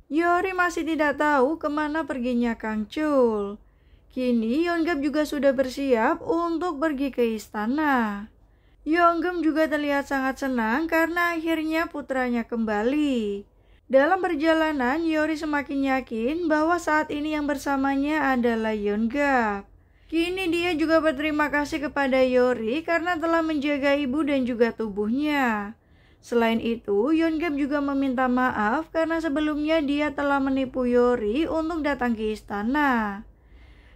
Yori masih tidak tahu kemana perginya Kang Chul. Kini Yonggap juga sudah bersiap untuk pergi ke istana. Yonggem juga terlihat sangat senang karena akhirnya putranya kembali. Dalam perjalanan, Yori semakin yakin bahwa saat ini yang bersamanya adalah Yonggap. Kini dia juga berterima kasih kepada Yori karena telah menjaga ibu dan juga tubuhnya. Selain itu, Yonggap juga meminta maaf karena sebelumnya dia telah menipu Yori untuk datang ke istana.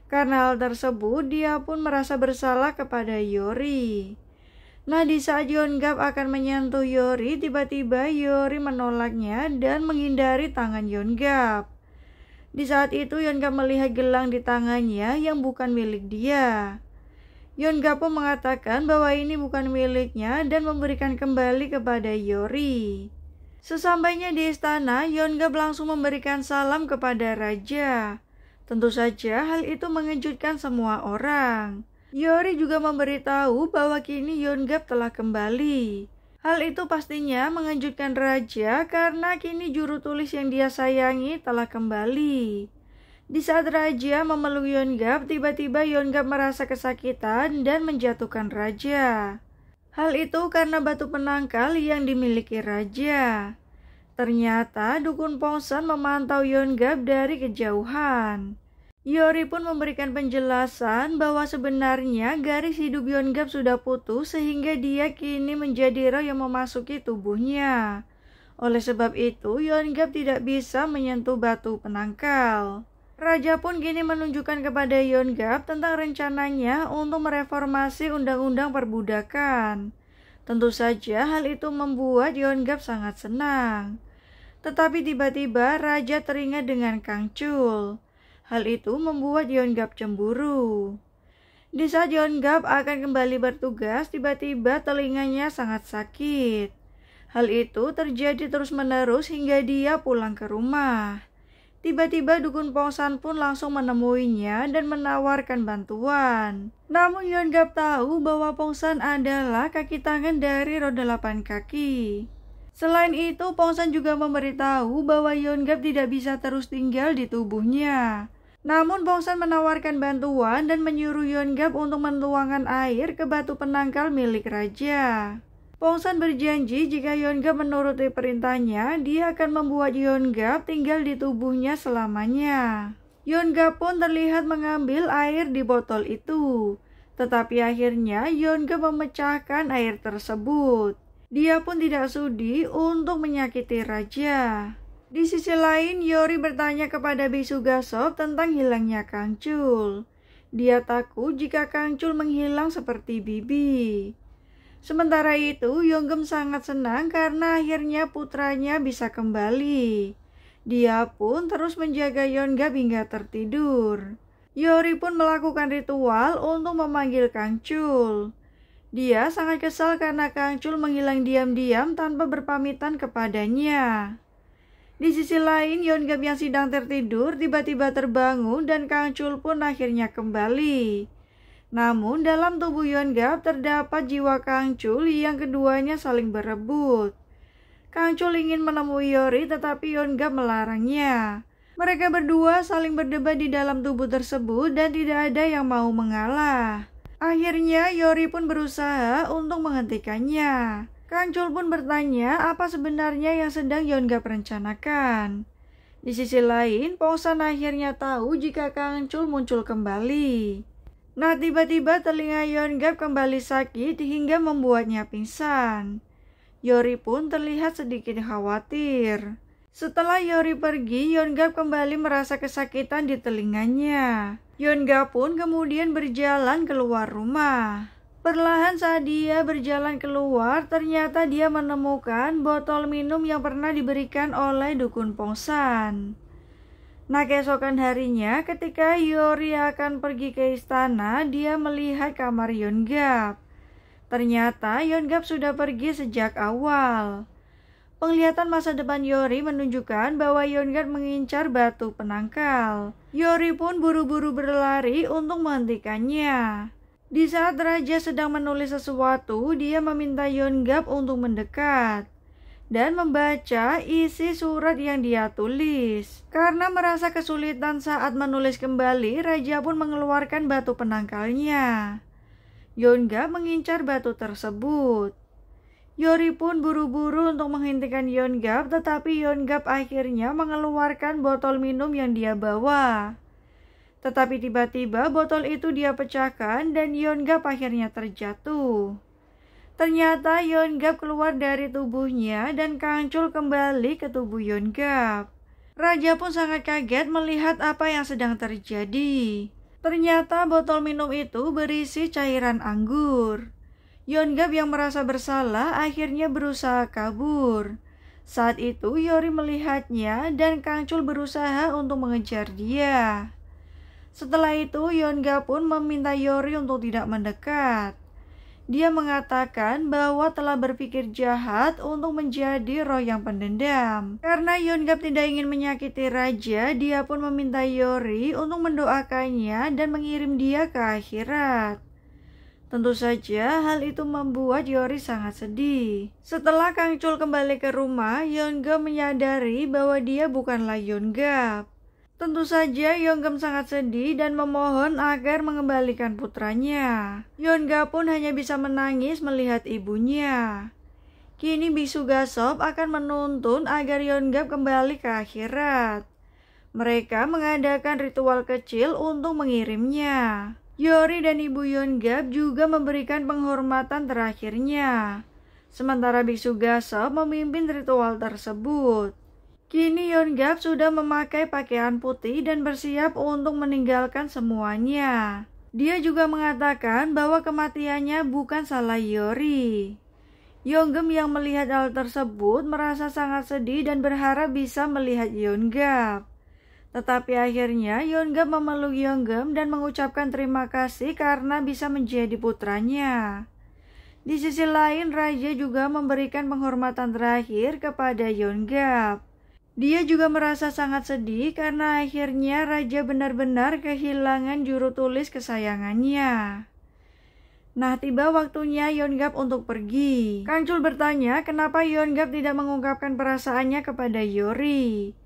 Karena hal tersebut, dia pun merasa bersalah kepada Yori. Nah, di saat Yonggap akan menyentuh Yori, tiba-tiba Yori menolaknya dan menghindari tangan Yonggap. Di saat itu Yonggap melihat gelang di tangannya yang bukan milik dia. Yonggap pun mengatakan bahwa ini bukan miliknya dan memberikan kembali kepada Yori. Sesampainya di istana, Yonggap langsung memberikan salam kepada raja. Tentu saja hal itu mengejutkan semua orang. Yori juga memberitahu bahwa kini Yonggap telah kembali. Hal itu pastinya mengejutkan raja karena kini juru tulis yang dia sayangi telah kembali. Di saat raja memeluk Yonggap, tiba-tiba Yonggap merasa kesakitan dan menjatuhkan raja. Hal itu karena batu penangkal yang dimiliki raja. Ternyata dukun Pongsan memantau Yonggap dari kejauhan. Yori pun memberikan penjelasan bahwa sebenarnya garis hidup Yonggap sudah putus sehingga dia kini menjadi roh yang memasuki tubuhnya. Oleh sebab itu, Yonggap tidak bisa menyentuh batu penangkal. Raja pun kini menunjukkan kepada Yonggap tentang rencananya untuk mereformasi undang-undang perbudakan. Tentu saja hal itu membuat Yonggap sangat senang. Tetapi tiba-tiba Raja teringat dengan Kang Chul. Hal itu membuat Yonggap cemburu. Di saat Yonggap akan kembali bertugas, tiba-tiba telinganya sangat sakit. Hal itu terjadi terus-menerus hingga dia pulang ke rumah. Tiba-tiba dukun Pongsan pun langsung menemuinya dan menawarkan bantuan. Namun Yonggap tahu bahwa Pongsan adalah kaki tangan dari roda 8 kaki. Selain itu, Pongsan juga memberitahu bahwa Yonggap tidak bisa terus tinggal di tubuhnya. Namun Pongsan menawarkan bantuan dan menyuruh Yonggap untuk menuangkan air ke batu penangkal milik raja. Pongsan berjanji jika Yonggap menuruti perintahnya, dia akan membuat Yonggap tinggal di tubuhnya selamanya. Yonggap pun terlihat mengambil air di botol itu. Tetapi akhirnya Yonggap memecahkan air tersebut. Dia pun tidak sudi untuk menyakiti raja. Di sisi lain, Yori bertanya kepada Bisu Gasop tentang hilangnya Kang Chul. Dia takut jika Kang Chul menghilang seperti Bibi. Sementara itu, Yonggem sangat senang karena akhirnya putranya bisa kembali. Dia pun terus menjaga Yonggap hingga tertidur. Yori pun melakukan ritual untuk memanggil Kang Chul. Dia sangat kesal karena Kang Chul menghilang diam-diam tanpa berpamitan kepadanya. Di sisi lain, Yonggap yang sedang tertidur tiba-tiba terbangun dan Kang Chul pun akhirnya kembali. Namun dalam tubuh Yonggap terdapat jiwa Kang Chul yang keduanya saling berebut. Kang Chul ingin menemui Yori tetapi Yonggap melarangnya. Mereka berdua saling berdebat di dalam tubuh tersebut dan tidak ada yang mau mengalah. Akhirnya Yori pun berusaha untuk menghentikannya. Kang Chul pun bertanya apa sebenarnya yang sedang Yonggap rencanakan. Di sisi lain, Pongsan akhirnya tahu jika Kang Chul muncul kembali. Nah, tiba-tiba telinga Yonggap kembali sakit hingga membuatnya pingsan. Yori pun terlihat sedikit khawatir. Setelah Yori pergi, Yonggap kembali merasa kesakitan di telinganya. Yonggap pun kemudian berjalan keluar rumah. Perlahan saat dia berjalan keluar, ternyata dia menemukan botol minum yang pernah diberikan oleh dukun Pongsan. Nah, keesokan harinya ketika Yori akan pergi ke istana, dia melihat kamar Yonggap. Ternyata Yonggap sudah pergi sejak awal. Penglihatan masa depan Yori menunjukkan bahwa Yonggap mengincar batu penangkal. Yori pun buru-buru berlari untuk menghentikannya. Di saat raja sedang menulis sesuatu, dia meminta Yonggap untuk mendekat. dan membaca isi surat yang dia tulis. Karena merasa kesulitan saat menulis kembali, raja pun mengeluarkan batu penangkalnya. Yonggap mengincar batu tersebut. Yori pun buru-buru untuk menghentikan Yonggap, tetapi Yonggap akhirnya mengeluarkan botol minum yang dia bawa. Tetapi tiba-tiba botol itu dia pecahkan dan Yonggap akhirnya terjatuh. Ternyata Yonggap keluar dari tubuhnya dan Kangcul kembali ke tubuh Yonggap. Raja pun sangat kaget melihat apa yang sedang terjadi. Ternyata botol minum itu berisi cairan anggur. Yonggap yang merasa bersalah akhirnya berusaha kabur. Saat itu Yori melihatnya dan Kangcul berusaha untuk mengejar dia. Setelah itu Yonggap pun meminta Yori untuk tidak mendekat. Dia mengatakan bahwa telah berpikir jahat untuk menjadi roh yang pendendam. Karena Yonggap tidak ingin menyakiti raja, dia pun meminta Yori untuk mendoakannya dan mengirim dia ke akhirat. Tentu saja hal itu membuat Yori sangat sedih. Setelah Kangcul kembali ke rumah, Yonggap menyadari bahwa dia bukanlah Yonggap. Tentu saja Yonggap sangat sedih dan memohon agar mengembalikan putranya. Yonggap pun hanya bisa menangis melihat ibunya. Kini Biksu Gasop akan menuntun agar Yonggap kembali ke akhirat. Mereka mengadakan ritual kecil untuk mengirimnya. Yori dan ibu Yonggap juga memberikan penghormatan terakhirnya. Sementara Biksu Gasop memimpin ritual tersebut. Kini Yonggap sudah memakai pakaian putih dan bersiap untuk meninggalkan semuanya. Dia juga mengatakan bahwa kematiannya bukan salah Yori. Yonggap yang melihat hal tersebut merasa sangat sedih dan berharap bisa melihat Yonggap. Tetapi akhirnya Yonggap memeluk Yonggap dan mengucapkan terima kasih karena bisa menjadi putranya. Di sisi lain, raja juga memberikan penghormatan terakhir kepada Yonggap. Dia juga merasa sangat sedih karena akhirnya raja benar-benar kehilangan juru tulis kesayangannya. Nah, tiba waktunya Yonggap untuk pergi. Kangcul bertanya kenapa Yonggap tidak mengungkapkan perasaannya kepada Yori.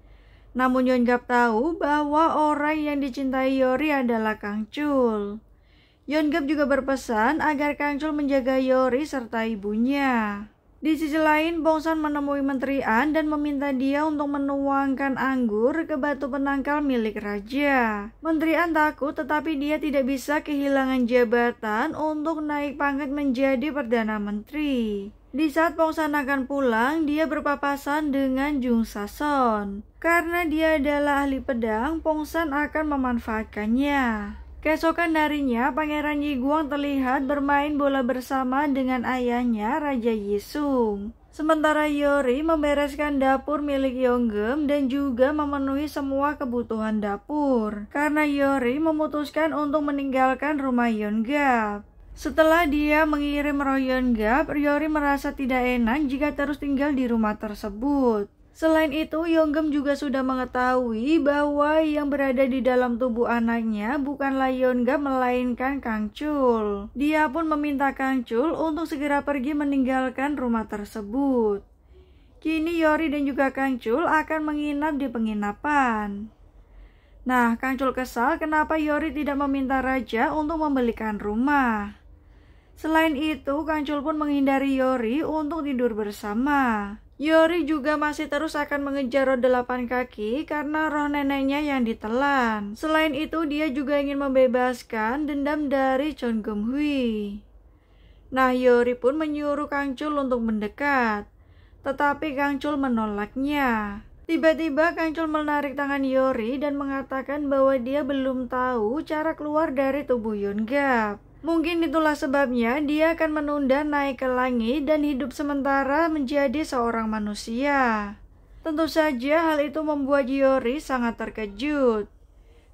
Namun Yonggap tahu bahwa orang yang dicintai Yori adalah Kangcul. Yonggap juga berpesan agar Kangcul menjaga Yori serta ibunya. Di sisi lain, Bongsan menemui Menteri An dan meminta dia untuk menuangkan anggur ke batu penangkal milik raja. Menteri An takut tetapi dia tidak bisa kehilangan jabatan untuk naik pangkat menjadi Perdana Menteri. Di saat Bongsan akan pulang, dia berpapasan dengan Jung Sason. Karena dia adalah ahli pedang, Bongsan akan memanfaatkannya. Keesokan harinya, Pangeran Yiguang terlihat bermain bola bersama dengan ayahnya, Raja Yisung. Sementara Yori membereskan dapur milik Yonggap dan juga memenuhi semua kebutuhan dapur. Karena Yori memutuskan untuk meninggalkan rumah Yonggap. Setelah dia mengirim roh Yonggap, Yori merasa tidak enak jika terus tinggal di rumah tersebut. Selain itu, Yonggap juga sudah mengetahui bahwa yang berada di dalam tubuh anaknya bukanlah Yonggap melainkan Kangcul. Dia pun meminta Kangcul untuk segera pergi meninggalkan rumah tersebut. Kini Yori dan juga Kangcul akan menginap di penginapan. Nah, Kangcul kesal kenapa Yori tidak meminta raja untuk membelikan rumah. Selain itu, Kangcul pun menghindari Yori untuk tidur bersama. Yori juga masih terus akan mengejar roh 8 kaki karena roh neneknya yang ditelan. Selain itu, dia juga ingin membebaskan dendam dari Chon Gum Hui. Nah, Yori pun menyuruh Kangcul untuk mendekat. Tetapi Kangcul menolaknya. Tiba-tiba Kangcul menarik tangan Yori dan mengatakan bahwa dia belum tahu cara keluar dari tubuh Yonggap. Mungkin itulah sebabnya dia akan menunda naik ke langit dan hidup sementara menjadi seorang manusia. Tentu saja hal itu membuat Yori sangat terkejut.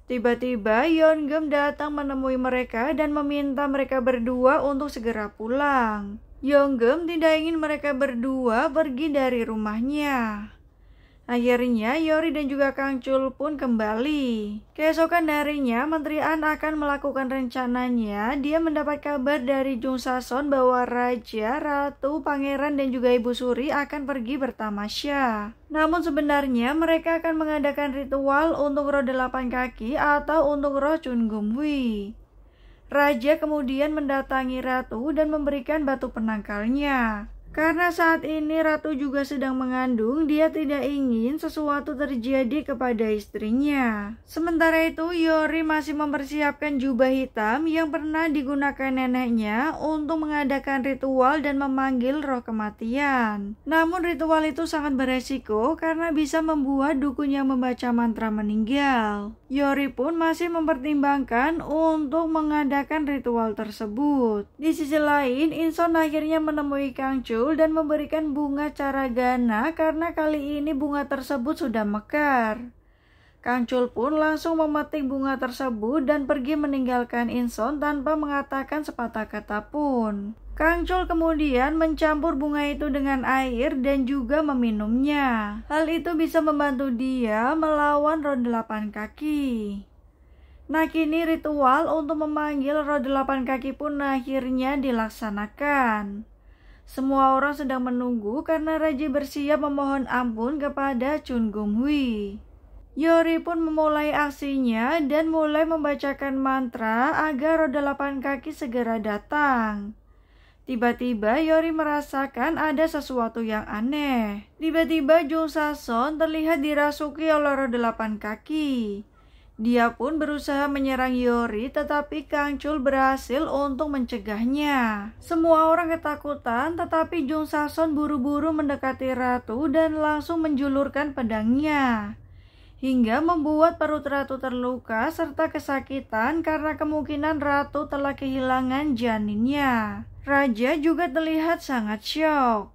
Tiba-tiba Yonggap datang menemui mereka dan meminta mereka berdua untuk segera pulang. Yonggap tidak ingin mereka berdua pergi dari rumahnya. Akhirnya Yori dan juga Kang Chul pun kembali. Keesokan harinya Menteri An akan melakukan rencananya. Dia mendapat kabar dari Jung Sason bahwa Raja, Ratu, Pangeran dan juga Ibu Suri akan pergi bertamasya. Namun sebenarnya mereka akan mengadakan ritual untuk roh 8 kaki atau untuk roh Chun Gum Hui. Raja kemudian mendatangi Ratu dan memberikan batu penangkalnya. Karena saat ini Ratu juga sedang mengandung, dia tidak ingin sesuatu terjadi kepada istrinya. Sementara itu, Yori masih mempersiapkan jubah hitam yang pernah digunakan neneknya untuk mengadakan ritual dan memanggil roh kematian. Namun ritual itu sangat beresiko karena bisa membuat dukun yang membaca mantra meninggal. Yori pun masih mempertimbangkan untuk mengadakan ritual tersebut. Di sisi lain, Inson akhirnya menemui Kang Chul dan memberikan bunga caragana karena kali ini bunga tersebut sudah mekar. Kang Chul pun langsung memetik bunga tersebut dan pergi meninggalkan Inson tanpa mengatakan sepatah kata pun. Kang Chul kemudian mencampur bunga itu dengan air dan juga meminumnya. Hal itu bisa membantu dia melawan roh 8 kaki. Nah, kini ritual untuk memanggil roh 8 kaki pun akhirnya dilaksanakan. Semua orang sedang menunggu karena Raja bersiap memohon ampun kepada Chun Gum Hui. Yori pun memulai aksinya dan mulai membacakan mantra agar roh 8 kaki segera datang. Tiba-tiba Yori merasakan ada sesuatu yang aneh. Tiba-tiba Jung Sason terlihat dirasuki oleh roh 8 kaki. Dia pun berusaha menyerang Yori, tetapi Kang Chul berhasil untuk mencegahnya. Semua orang ketakutan, tetapi Jung Sason buru-buru mendekati Ratu dan langsung menjulurkan pedangnya, hingga membuat perut Ratu terluka serta kesakitan karena kemungkinan Ratu telah kehilangan janinnya. Raja juga terlihat sangat syok.